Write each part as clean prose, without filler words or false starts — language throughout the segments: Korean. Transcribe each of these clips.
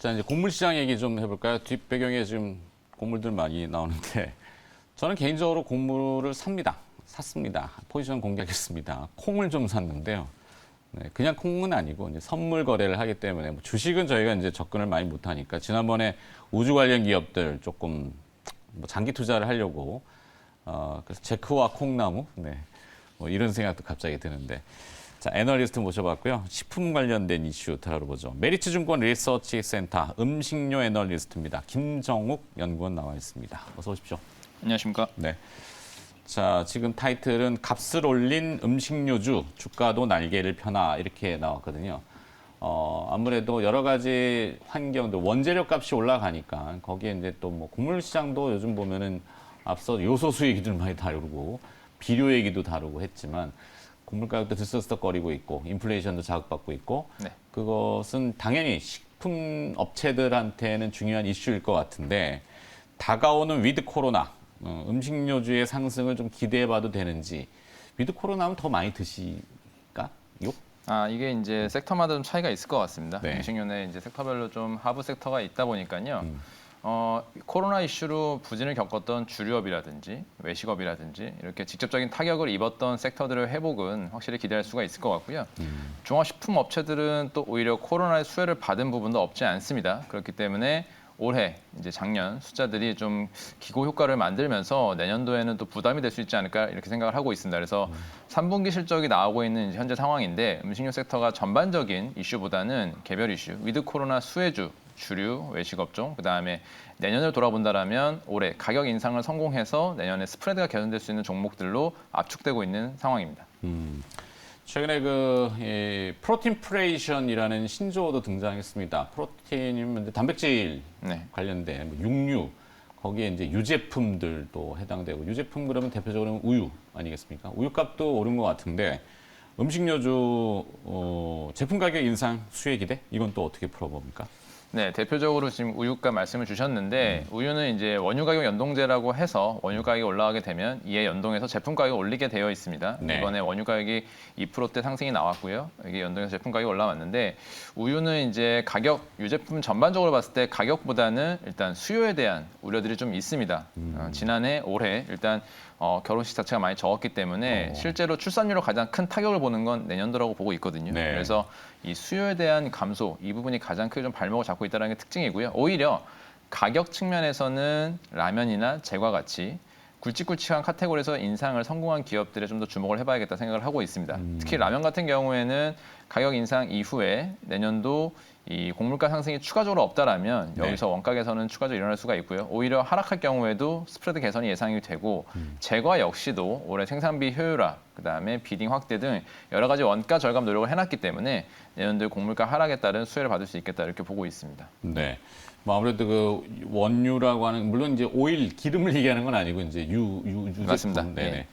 자, 이제 곡물 시장 얘기 좀 해볼까요? 뒷배경에 지금 곡물들 많이 나오는데 저는 개인적으로 곡물을 샀습니다. 포지션 공략했습니다. 콩을 좀 샀는데요. 네, 그냥 콩은 아니고 이제 선물 거래를 하기 때문에 뭐 주식은 저희가 이제 접근을 많이 못하니까 지난번에 우주 관련 기업들 조금 뭐 장기 투자를 하려고 그래서 제크와 콩나무 뭐 이런 생각도 갑자기 드는데. 자, 애널리스트 모셔봤고요. 식품 관련된 이슈 다뤄보죠. 메리츠증권 리서치 센터 음식료 애널리스트입니다. 김정욱 연구원 나와 있습니다. 어서 오십시오. 안녕하십니까? 네. 자, 지금 타이틀은 값을 올린 음식료주, 주가도 날개를 펴나 이렇게 나왔거든요. 아무래도 여러 가지 환경들, 원재료 값이 올라가니까 거기에 이제 또 뭐 곡물 시장도 요즘 보면은 앞서 요소수 얘기들 많이 다루고 비료 얘기도 다루고 했지만 곡물 가격도 들썩들썩거리고 있고 인플레이션도 자극받고 있고 네. 그것은 당연히 식품 업체들한테는 중요한 이슈일 것 같은데 다가오는 위드 코로나 음식료주의 상승을 좀 기대해봐도 되는지 위드 코로나면 더 많이 드실까요? 이게 이제 섹터마다 좀 차이가 있을 것 같습니다. 네. 음식료 내 이제 섹터별로 좀 하부 섹터가 있다 보니까요. 코로나 이슈로 부진을 겪었던 주류업이라든지 외식업이라든지 이렇게 직접적인 타격을 입었던 섹터들의 회복은 확실히 기대할 수가 있을 것 같고요. 종합식품 업체들은 또 오히려 코로나의 수혜를 받은 부분도 없지 않습니다. 그렇기 때문에 올해 이제 작년 숫자들이 좀 기고 효과를 만들면서 내년도에는 또 부담이 될 수 있지 않을까 이렇게 생각을 하고 있습니다. 그래서 3분기 실적이 나오고 있는 현재 상황인데 음식료 섹터가 전반적인 이슈보다는 개별 이슈, 위드 코로나 수혜주, 주류, 외식업종, 그다음에 내년을 돌아본다라면 올해 가격 인상을 성공해서 내년에 스프레드가 개선될 수 있는 종목들로 압축되고 있는 상황입니다. 최근에 프로틴 프레이션이라는 신조어도 등장했습니다. 프로틴이면 단백질 관련된 뭐 육류 거기에 이제 유제품들도 해당되고 유제품 그러면 대표적으로 우유 아니겠습니까? 우유값도 오른 것 같은데 음식료주 제품 가격 인상 수혜 기대 이건 또 어떻게 풀어봅니까? 네, 대표적으로 지금 우유값 말씀을 주셨는데 우유는 이제 원유 가격 연동제라고 해서 원유 가격이 올라가게 되면 이에 연동해서 제품 가격을 올리게 되어 있습니다. 네. 이번에 원유 가격이 2%대 상승이 나왔고요. 이게 연동해서 제품 가격이 올라왔는데 우유는 이제 가격 유제품 전반적으로 봤을 때 가격보다는 일단 수요에 대한 우려들이 좀 있습니다. 지난해 올해 일단 결혼식 자체가 많이 적었기 때문에 실제로 출산율로 가장 큰 타격을 보는 건 내년도라고 보고 있거든요. 네. 그래서 이 수요에 대한 감소 이 부분이 가장 크게 좀 발목을 잡고 있다는 게 특징이고요. 오히려 가격 측면에서는 라면이나 제과 같이 굵직굵직한 카테고리에서 인상을 성공한 기업들에 좀 더 주목을 해봐야겠다 생각을 하고 있습니다. 특히 라면 같은 경우에는 가격 인상 이후에 내년도 이 곡물가 상승이 추가적으로 없다라면 여기서 원가 개선은 추가적으로 일어날 수가 있고요. 오히려 하락할 경우에도 스프레드 개선이 예상이 되고 제과 역시도 올해 생산비 효율화, 그다음에 비딩 확대 등 여러 가지 원가 절감 노력을 해놨기 때문에 내년도 곡물가 하락에 따른 수혜를 받을 수 있겠다 이렇게 보고 있습니다. 네. 뭐 아무래도 그 원유라고 하는 물론 이제 오일 기름을 얘기하는 건 아니고 이제 유제품 맞습니다. 네네. 네.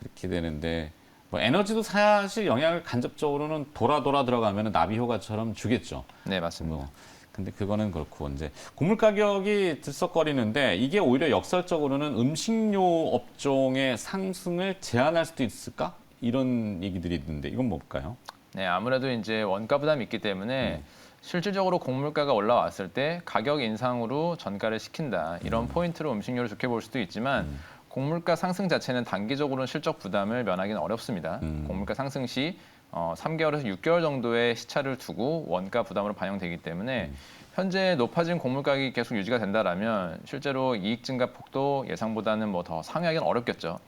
그렇게 되는데 뭐 에너지도 사실 영향을 간접적으로는 돌아 들어가면 나비 효과처럼 주겠죠. 네, 맞습니다. 뭐 근데 그거는 그렇고 이제 곡물 가격이 들썩거리는데 이게 오히려 역설적으로는 음식료 업종의 상승을 제한할 수도 있을까? 이런 얘기들이 있는데 이건 뭘까요? 네, 아무래도 이제 원가 부담이 있기 때문에 실질적으로 곡물가가 올라왔을 때 가격 인상으로 전가를 시킨다. 이런 포인트로 음식료를 좋게 볼 수도 있지만 곡물가 상승 자체는 단기적으로는 실적 부담을 면하기는 어렵습니다. 곡물가 상승 시 3개월에서 6개월 정도의 시차를 두고 원가 부담으로 반영되기 때문에 현재 높아진 곡물 가격이 계속 유지가 된다라면 실제로 이익 증가 폭도 예상보다는 뭐 더 상회하기는 어렵겠죠.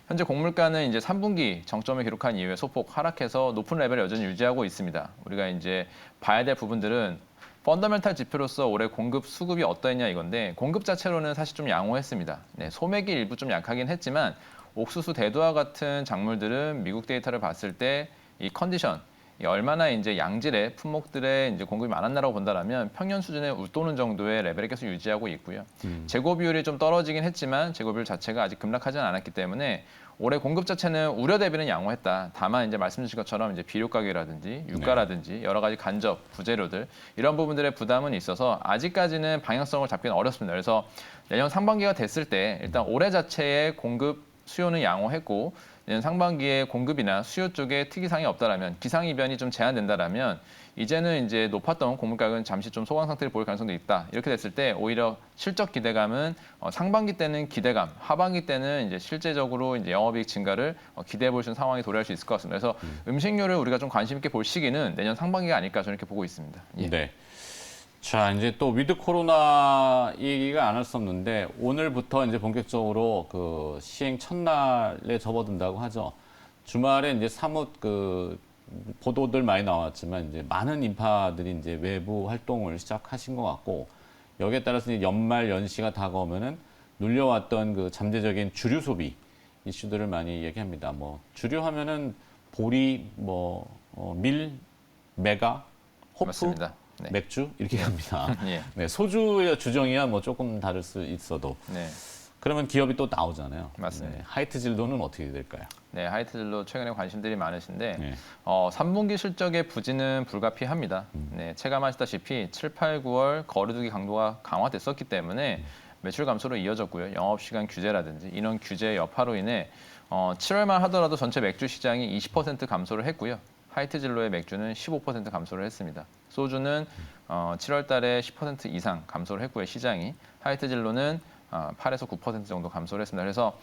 현재 곡물가는 이제 3분기 정점을 기록한 이후에 소폭 하락해서 높은 레벨을 여전히 유지하고 있습니다. 우리가 이제 봐야 될 부분들은 펀더멘탈 지표로서 올해 공급 수급이 어떠했냐 이건데 공급 자체로는 사실 좀 양호했습니다. 네, 소맥이 일부 좀 약하긴 했지만 옥수수, 대두와 같은 작물들은 미국 데이터를 봤을 때 이 컨디션 얼마나 이제 양질의 품목들의 이제 공급이 많았나라고 본다라면 평년 수준에 웃도는 정도의 레벨을 계속 유지하고 있고요. 재고 비율이 좀 떨어지긴 했지만 재고 비율 자체가 아직 급락하지는 않았기 때문에 올해 공급 자체는 우려 대비는 양호했다. 다만 이제 말씀 주신 것처럼 이제 비료 가격이라든지 유가라든지 여러 가지 간접 부재료들 이런 부분들의 부담은 있어서 아직까지는 방향성을 잡기는 어렵습니다. 그래서 내년 상반기가 됐을 때 일단 올해 자체의 공급 수요는 양호했고 내년 상반기에 공급이나 수요 쪽에 특이사항이 없다라면 기상이변이 좀 제한된다라면 이제는 이제 높았던 곡물 가격은 잠시 좀 소강 상태를 보일 가능성도 있다. 이렇게 됐을 때 오히려 실적 기대감은 상반기 때는 기대감, 하반기 때는 이제 실제적으로 이제 영업이익 증가를 기대해 볼 수 있는 상황이 도래할 수 있을 것 같습니다. 그래서 음식료를 우리가 좀 관심 있게 볼 시기는 내년 상반기가 아닐까 저는 이렇게 보고 있습니다. 예. 네. 자, 이제 또 위드 코로나 얘기가 안 할 수 없는데 오늘부터 이제 본격적으로 그 시행 첫날에 접어든다고 하죠. 주말에 이제 사뭇 그 보도들 많이 나왔지만 이제 많은 인파들이 이제 외부 활동을 시작하신 것 같고 여기에 따라서 이제 연말 연시가 다가오면은 눌려왔던 그 잠재적인 주류 소비 이슈들을 많이 얘기합니다. 뭐 주류 하면은 보리, 밀, 메가, 호프, 맞습니다. 네. 맥주 이렇게 갑니다. 예. 네, 소주의 주정이야 뭐 조금 다를 수 있어도 네. 그러면 기업이 또 나오잖아요. 맞습니다. 네, 하이트 진로는 어떻게 될까요? 네, 하이트진로 최근에 관심들이 많으신데 네. 3분기 실적의 부진은 불가피합니다. 네, 체감하시다시피 7, 8, 9월 거리두기 강도가 강화됐었기 때문에 매출 감소로 이어졌고요. 영업시간 규제라든지 인원 규제 여파로 인해 7월만 하더라도 전체 맥주 시장이 20% 감소를 했고요. 하이트진로의 맥주는 15% 감소를 했습니다. 소주는 7월 달에 10% 이상 감소를 했고요. 시장이. 하이트진로는 8에서 9% 정도 감소를 했습니다. 그래서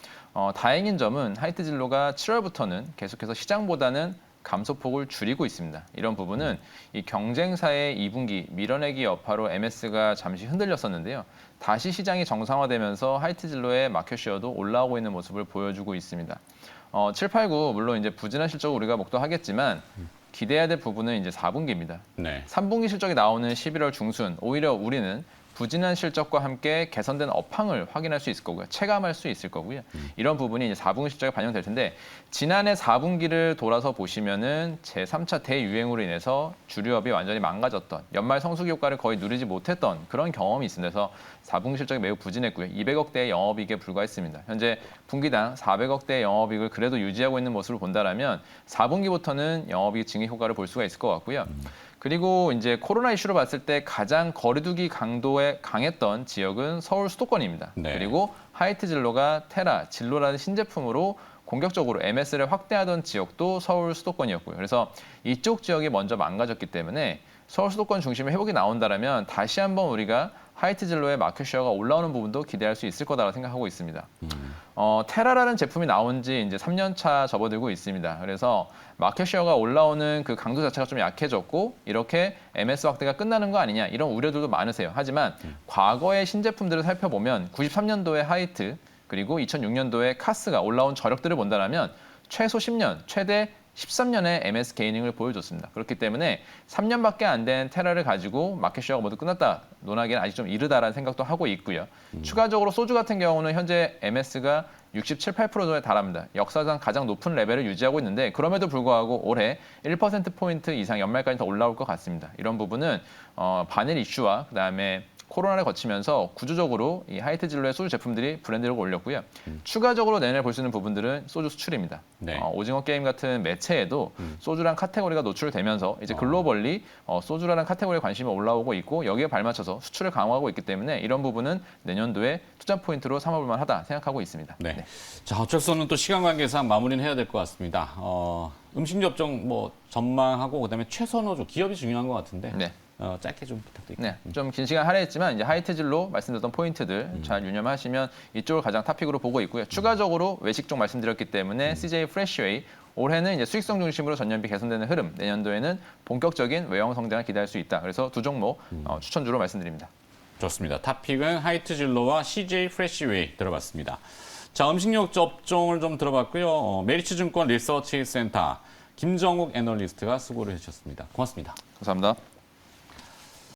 다행인 점은 하이트진로가 7월부터는 계속해서 시장보다는 감소폭을 줄이고 있습니다. 이런 부분은 이 경쟁사의 2분기 밀어내기 여파로 MS가 잠시 흔들렸었는데요. 다시 시장이 정상화되면서 하이트진로의 마켓쉐어도 올라오고 있는 모습을 보여주고 있습니다. 7, 8, 9 물론 이제 부진한 실적을 우리가 목도하겠지만 기대해야 될 부분은 이제 4분기입니다. 네. 3분기 실적이 나오는 11월 중순 오히려 우리는 부진한 실적과 함께 개선된 업황을 확인할 수 있을 거고요. 체감할 수 있을 거고요. 이런 부분이 이제 4분기 실적에 반영될 텐데 지난해 4분기를 돌아서 보시면은 제3차 대유행으로 인해서 주류업이 완전히 망가졌던 연말 성수기 효과를 거의 누리지 못했던 그런 경험이 있습니다. 그래서 4분기 실적이 매우 부진했고요. 200억대의 영업이익에 불과했습니다. 현재 분기당 400억대의 영업이익을 그래도 유지하고 있는 모습을 본다라면 4분기부터는 영업이익 증액 효과를 볼 수가 있을 것 같고요. 그리고 이제 코로나 이슈로 봤을 때 가장 거리두기 강도에 강했던 지역은 서울 수도권입니다. 네. 그리고 하이트진로가 테라, 진로라는 신제품으로 공격적으로 MS를 확대하던 지역도 서울 수도권이었고요. 그래서 이쪽 지역이 먼저 망가졌기 때문에 서울 수도권 중심의 회복이 나온다라면 다시 한번 우리가 하이트진로의 마켓쉐어가 올라오는 부분도 기대할 수 있을 거다라고 생각하고 있습니다. 테라라는 제품이 나온 지 이제 3년 차 접어들고 있습니다. 그래서 마켓쉐어가 올라오는 그 강도 자체가 좀 약해졌고 이렇게 MS 확대가 끝나는 거 아니냐 이런 우려들도 많으세요. 하지만 과거의 신제품들을 살펴보면 93년도에 하이트 그리고 2006년도에 카스가 올라온 저력들을 본다면 최소 10년, 최대 13년의 MS 게이닝을 보여줬습니다. 그렇기 때문에 3년밖에 안 된 테라를 가지고 마켓쉐어가 모두 끝났다 논하기는 아직 좀 이르다라는 생각도 하고 있고요. 추가적으로 소주 같은 경우는 현재 MS가 67, 8% 정도에 달합니다. 역사상 가장 높은 레벨을 유지하고 있는데 그럼에도 불구하고 올해 1%포인트 이상 연말까지 더 올라올 것 같습니다. 이런 부분은 반일 이슈와 그다음에 코로나를 거치면서 구조적으로 이 하이트진로의 소주 제품들이 브랜드력을 올렸고요. 추가적으로 내년에 볼 수 있는 부분들은 소주 수출입니다. 네. 오징어 게임 같은 매체에도 소주란 카테고리가 노출되면서 이제 글로벌리 소주라는 카테고리에 관심이 올라오고 있고 여기에 발맞춰서 수출을 강화하고 있기 때문에 이런 부분은 내년도에 투자 포인트로 삼아볼 만하다 생각하고 있습니다. 네. 네. 자, 어쩔 수 없는 또 시간 관계상 마무리는 해야 될 것 같습니다. 음식 접종 뭐 전망하고 그다음에 최선호조 기업이 중요한 것 같은데 네. 짧게 좀 부탁드립니다. 네, 좀 긴 시간 할애했지만 이제 하이트진로 말씀드렸던 포인트들 잘 유념하시면 이쪽을 가장 탑픽으로 보고 있고요. 추가적으로 외식 쪽 말씀드렸기 때문에 CJ 프레시웨이 올해는 이제 수익성 중심으로 전년비 개선되는 흐름, 내년도에는 본격적인 외형 성장을 기대할 수 있다. 그래서 두 종목 추천주로 말씀드립니다. 좋습니다. 탑픽은 하이트진로와 CJ 프레시웨이 들어봤습니다. 자, 음식료 접종을 좀 들어봤고요. 메리츠증권 리서치 센터 김정욱 애널리스트가 수고를 해주셨습니다. 고맙습니다. 감사합니다.